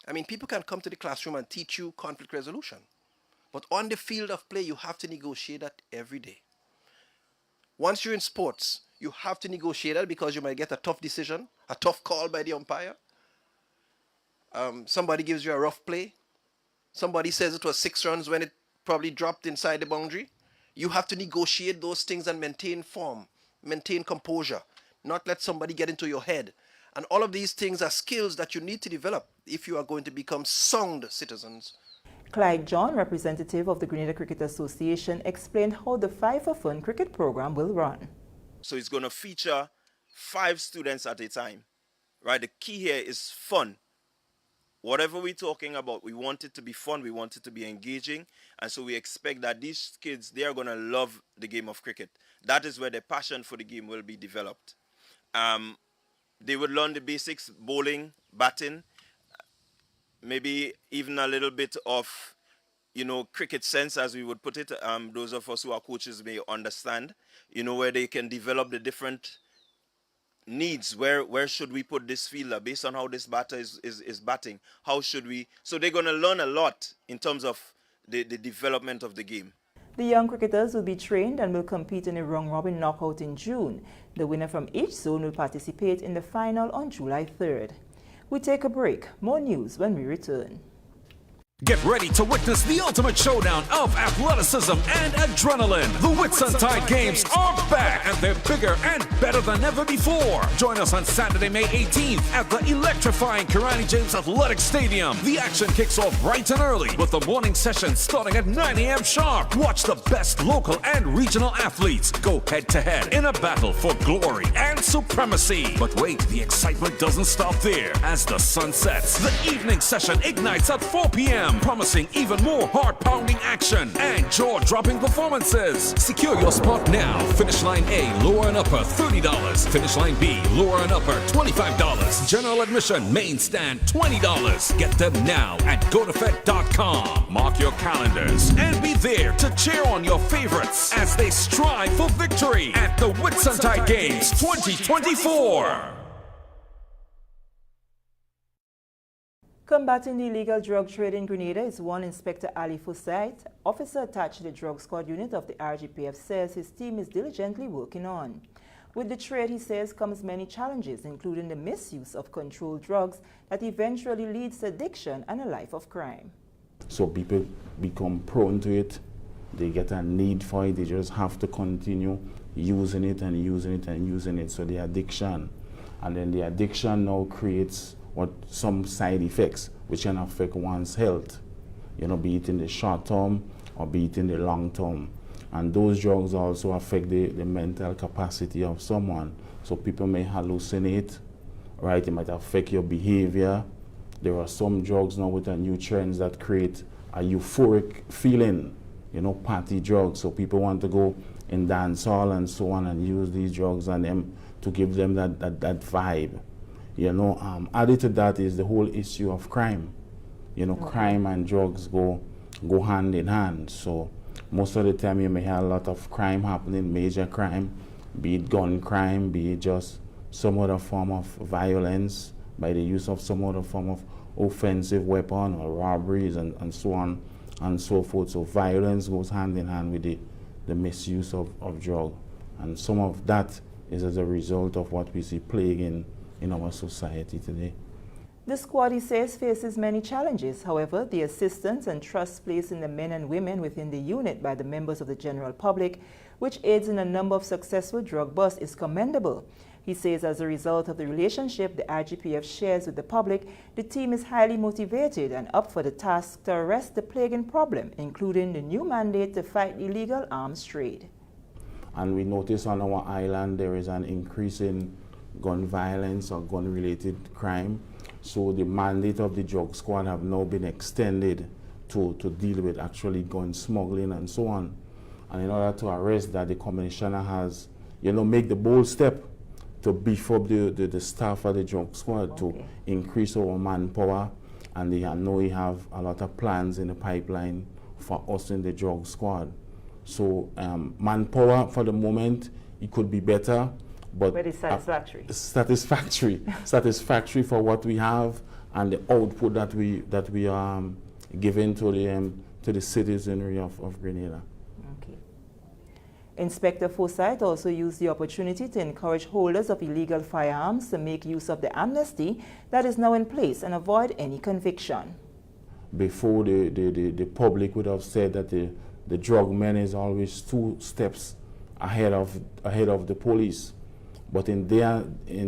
I mean, people can come to the classroom and teach you conflict resolution. But on the field of play, you have to negotiate that every day. Once you're in sports, you have to negotiate that because you might get a tough decision, a tough call by the umpire. Somebody gives you a rough play. Somebody says it was 6 runs when it probably dropped inside the boundary. You have to negotiate those things and maintain form, maintain composure, not let somebody get into your head. And all of these things are skills that you need to develop if you are going to become sound citizens. Clyde John, representative of the Grenada Cricket Association, explained how the Fight for Fun cricket program will run. So it's going to feature 5 students at a time, right? The key here is fun. Whatever we're talking about, we want it to be fun, we want it to be engaging, and so we expect that these kids, they are going to love the game of cricket. That is where their passion for the game will be developed. They would learn the basics, bowling, batting, maybe even a little bit of, cricket sense, as we would put it. Those of us who are coaches may understand, where they can develop the different needs. Where should we put this fielder based on how this batter is batting? How should we? So they're going to learn a lot in terms of the development of the game. The young cricketers will be trained and will compete in a round-robin knockout in June. The winner from each zone will participate in the final on July 3rd. We take a break. More news when we return. Get ready to witness the ultimate showdown of athleticism and adrenaline. The Whitsuntide Games are back, and they're bigger and better than ever before. Join us on Saturday, May 18th at the electrifying Kirani James Athletic Stadium. The action kicks off bright and early with the morning session starting at 9 a.m. sharp. Watch the best local and regional athletes go head-to-head in a battle for glory and supremacy. But wait, the excitement doesn't stop there. As the sun sets, the evening session ignites at 4 p.m. promising even more heart-pounding action and jaw-dropping performances. Secure your spot now. Finish line A, lower and upper, $30. Finish line B, lower and upper, $25. General admission, main stand, $20. Get them now at gotofed.com. Mark your calendars and be there to cheer on your favorites as they strive for victory at the Whitsuntide Games 2024. Combating the illegal drug trade in Grenada is one Inspector Ali Forsyth, officer attached to the drug squad unit of the RGPF, says his team is diligently working on. With the trade, he says, comes many challenges, including the misuse of controlled drugs that eventually leads to addiction and a life of crime. So people become prone to it, they get a need for it, they just have to continue using it and using it and using it. So the addiction, and then the addiction now creates some side effects which can affect one's health, be it in the short term or be it in the long term. And those drugs also affect the mental capacity of someone. So people may hallucinate, right? It might affect your behavior. There are some drugs now with the new trends that create a euphoric feeling, party drugs. So people want to go in dance hall and so on and use these drugs on them to give them that vibe. Added to that is the whole issue of crime. Crime and drugs go hand in hand. So most of the time you may have a lot of crime happening, major crime, be it gun crime, be it just some other form of violence by the use of some other form of offensive weapon or robberies and so on and so forth. So violence goes hand in hand with the misuse of drug. And some of that is as a result of what we see plaguing in our society today. The squad, he says, faces many challenges. However, the assistance and trust placed in the men and women within the unit by the members of the general public, which aids in a number of successful drug busts, is commendable. He says as a result of the relationship the RGPF shares with the public, the team is highly motivated and up for the task to arrest the plaguing problem, including the new mandate to fight illegal arms trade. And we notice on our island there is an increase in gun violence or gun-related crime. So the mandate of the drug squad have now been extended to deal with actually gun smuggling and so on. And in order to arrest that, the commissioner has, make the bold step to beef up the staff of the drug squad to increase our manpower. And they know we have a lot of plans in the pipeline for us in the drug squad. So manpower for the moment, it could be better. But it's satisfactory. Satisfactory for what we have and the output that we are giving to the citizenry of Grenada. Okay. Inspector Forsyth also used the opportunity to encourage holders of illegal firearms to make use of the amnesty that is now in place and avoid any conviction. Before the public would have said that the drug man is always 2 steps ahead of the police. But in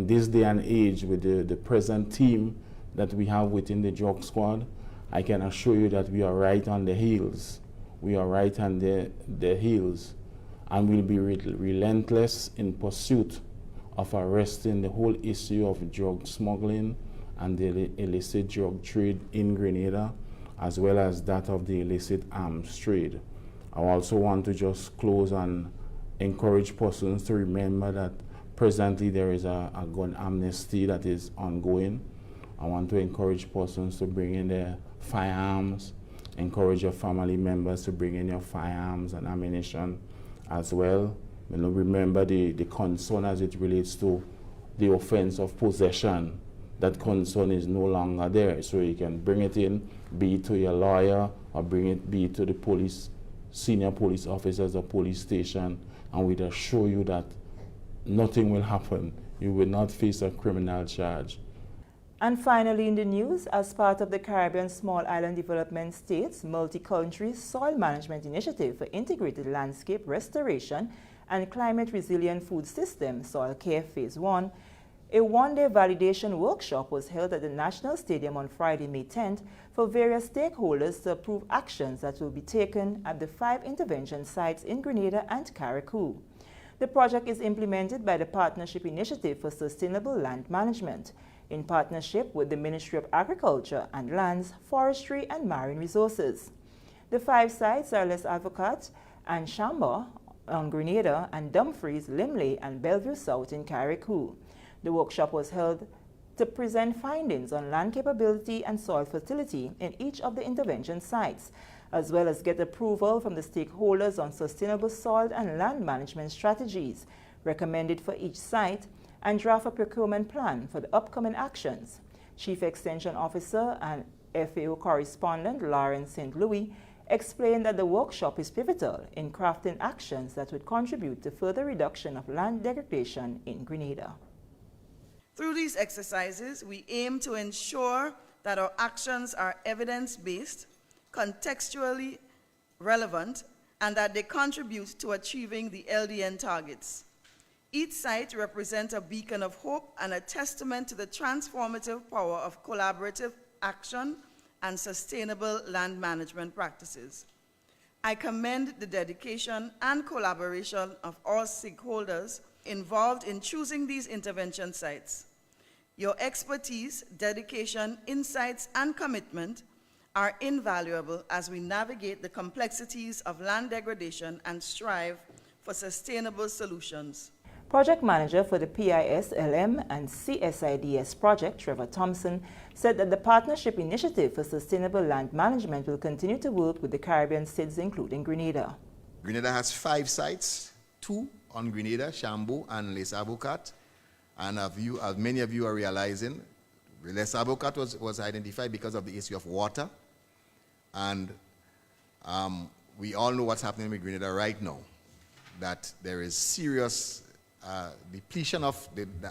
this day and age, with the present team that we have within the drug squad, I can assure you that we are right on the heels. We are right on the heels. And we'll be relentless in pursuit of arresting the whole issue of drug smuggling and the illicit drug trade in Grenada, as well as that of the illicit arms trade. I also want to just close and encourage persons to remember that presently there is a gun amnesty that is ongoing. I want to encourage persons to bring in their firearms, encourage your family members to bring in your firearms and ammunition as well. Remember the concern as it relates to the offense of possession. That concern is no longer there. So you can bring it in, be it to your lawyer or be it to the police, senior police officers or police station, and we'd assure you that nothing will happen. You will not face a criminal charge. And finally in the news, as part of the Caribbean Small Island Development States Multi-Country Soil Management Initiative for Integrated Landscape Restoration and Climate Resilient Food System, Soil Care Phase 1, a one-day validation workshop was held at the National Stadium on Friday, May 10th for various stakeholders to approve actions that will be taken at the 5 intervention sites in Grenada and Carriacou. The project is implemented by the Partnership Initiative for Sustainable Land Management, in partnership with the Ministry of Agriculture and Lands, Forestry and Marine Resources. The 5 sites are Les Avocats and Chambord on Grenada and Dumfries, Limley and Bellevue South in Carriacou. The workshop was held to present findings on land capability and soil fertility in each of the intervention sites, as well as get approval from the stakeholders on sustainable soil and land management strategies recommended for each site and draft a procurement plan for the upcoming actions. Chief Extension Officer and FAO correspondent Lauren St. Louis explained that the workshop is pivotal in crafting actions that would contribute to further reduction of land degradation in Grenada. Through these exercises, we aim to ensure that our actions are evidence-based, contextually relevant, and that they contribute to achieving the LDN targets. Each site represents a beacon of hope and a testament to the transformative power of collaborative action and sustainable land management practices. I commend the dedication and collaboration of all stakeholders involved in choosing these intervention sites. Your expertise, dedication, insights, and commitment are invaluable as we navigate the complexities of land degradation and strive for sustainable solutions. Project Manager for the PISLM and CSIDS project, Trevor Thompson, said that the Partnership Initiative for Sustainable Land Management will continue to work with the Caribbean states, including Grenada. Grenada has 5 sites, 2 on Grenada, Shambo and Les Avocats. And as many of you are realizing, Les Avocats was identified because of the issue of water. And we all know what's happening with Grenada right now, that there is serious depletion of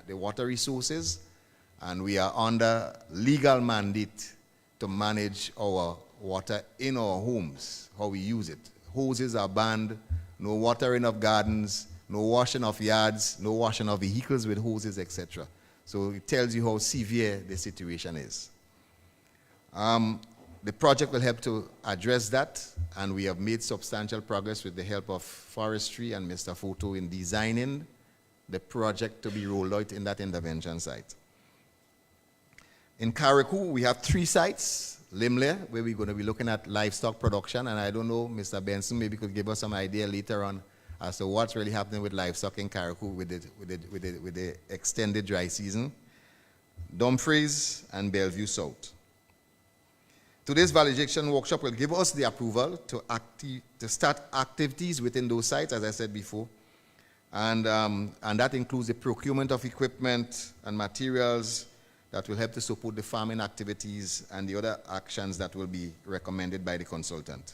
the water resources, and we are under legal mandate to manage our water in our homes, how we use it. Hoses are banned, no watering of gardens, no washing of yards, no washing of vehicles with hoses, etc. So it tells you how severe the situation is. The project will help to address that, and we have made substantial progress with the help of forestry and Mr. Photo in designing the project to be rolled out in that intervention site. In Carriacou, we have 3 sites, Limle, where we're going to be looking at livestock production, and I don't know, Mr. Benson maybe could give us some idea later on as to what's really happening with livestock in Carriacou with the extended dry season. Dumfries and Bellevue South. Today's validation workshop will give us the approval to start activities within those sites, as I said before, and that includes the procurement of equipment and materials that will help to support the farming activities and the other actions that will be recommended by the consultant.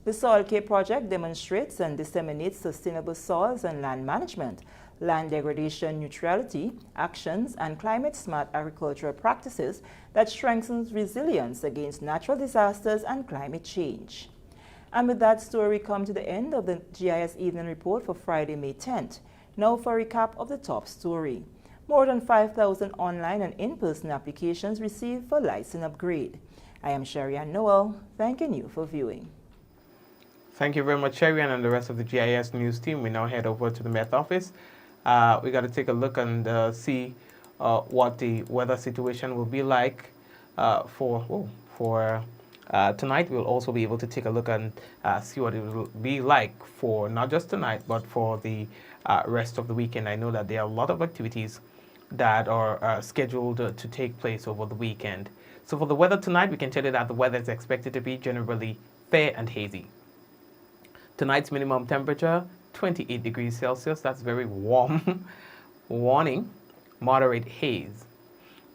The Soil Care Project demonstrates and disseminates sustainable soils and land management, land degradation neutrality, actions, and climate-smart agricultural practices that strengthens resilience against natural disasters and climate change. And with that story, we come to the end of the GIS Evening Report for Friday, May 10th. Now for a recap of the top story. More than 5,000 online and in-person applications received for license upgrade. I am Sherry-Ann Noel, thanking you for viewing. Thank you very much, Sherry-Ann, and the rest of the GIS News team. We now head over to the Met Office. We got to take a look and see what the weather situation will be like for tonight. We'll also be able to take a look and see what it will be like for not just tonight, but for the rest of the weekend. I know that there are a lot of activities that are scheduled to take place over the weekend. So for the weather tonight, we can tell you that the weather is expected to be generally fair and hazy. Tonight's minimum temperature, 28 degrees Celsius. That's very warm. Warning, moderate haze.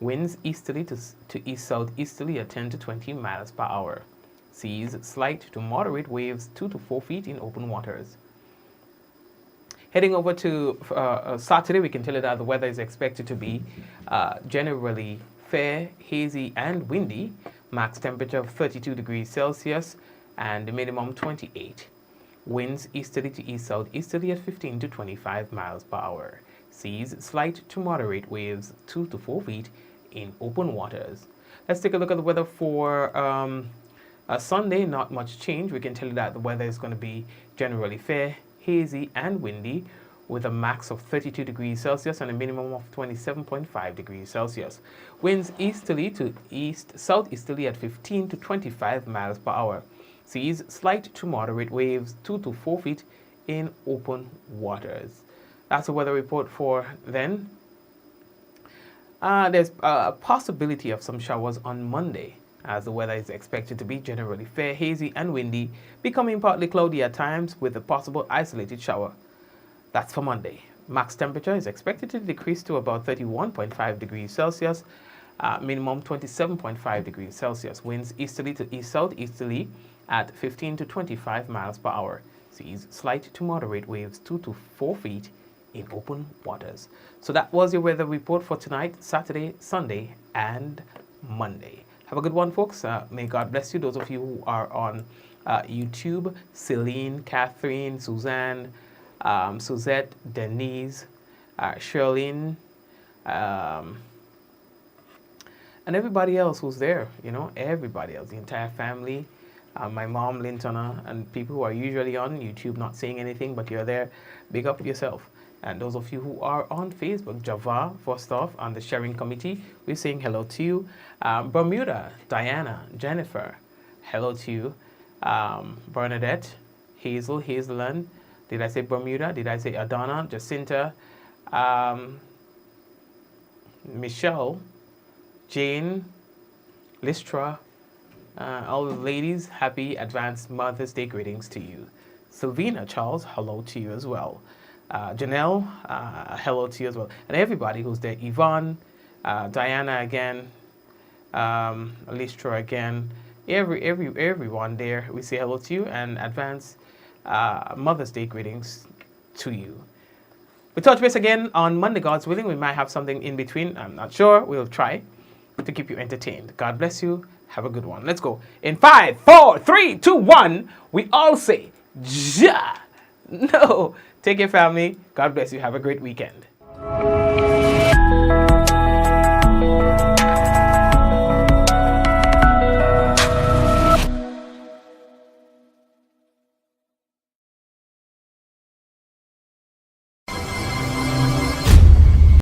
Winds easterly to east-southeasterly at 10 to 20 miles per hour. Seas slight to moderate, waves 2 to 4 feet in open waters. Heading over to Saturday, we can tell you that the weather is expected to be generally fair, hazy, and windy. Max temperature of 32 degrees Celsius and the minimum 28. Winds easterly to east-southeasterly at 15 to 25 miles per hour. Seas slight to moderate, waves 2 to 4 feet in open waters. Let's take a look at the weather for Sunday. Not much change. We can tell you that the weather is going to be generally fair, hazy, and windy with a max of 32 degrees Celsius and a minimum of 27.5 degrees Celsius. Winds easterly to east-southeasterly at 15 to 25 miles per hour. Seas slight to moderate, waves 2 to 4 feet in open waters. That's the weather report for then. There's a possibility of some showers on Monday, as the weather is expected to be generally fair, hazy, and windy, becoming partly cloudy at times with a possible isolated shower. That's for Monday. Max temperature is expected to decrease to about 31.5 degrees Celsius, Minimum 27.5 degrees Celsius. Winds easterly to east southeasterly at 15 to 25 miles per hour. Seas slight to moderate, waves 2 to 4 feet in open waters. So that was your weather report for tonight, Saturday, Sunday, and Monday. Have a good one, folks. May God bless you. Those of you who are on YouTube, Celine, Catherine, Suzanne, Suzette, Denise, Shirlene, and everybody else who's there, everybody else, the entire family, my mom, Lintona, and people who are usually on YouTube not saying anything, but you're there, big up yourself. And those of you who are on Facebook, Java, first off, on the sharing committee, we're saying hello to you. Bermuda, Diana, Jennifer, hello to you. Bernadette, Hazel, Hazeland, did I say Bermuda? Did I say Adana, Jacinta, Michelle, Jane, Listra, all the ladies, happy advanced Mother's Day greetings to you. Sylvina, Charles, hello to you as well. Janelle, hello to you as well. And everybody who's there, Yvonne, Diana again, Listra again, everyone there, we say hello to you and advance Mother's Day greetings to you. We touch base again on Monday, God's willing. We might have something in between. I'm not sure. We'll try to keep you entertained. God bless you. Have a good one. Let's go. In 5, 4, 3, 2, 1, we all say, Ja. No. Take care, family. God bless you. Have a great weekend.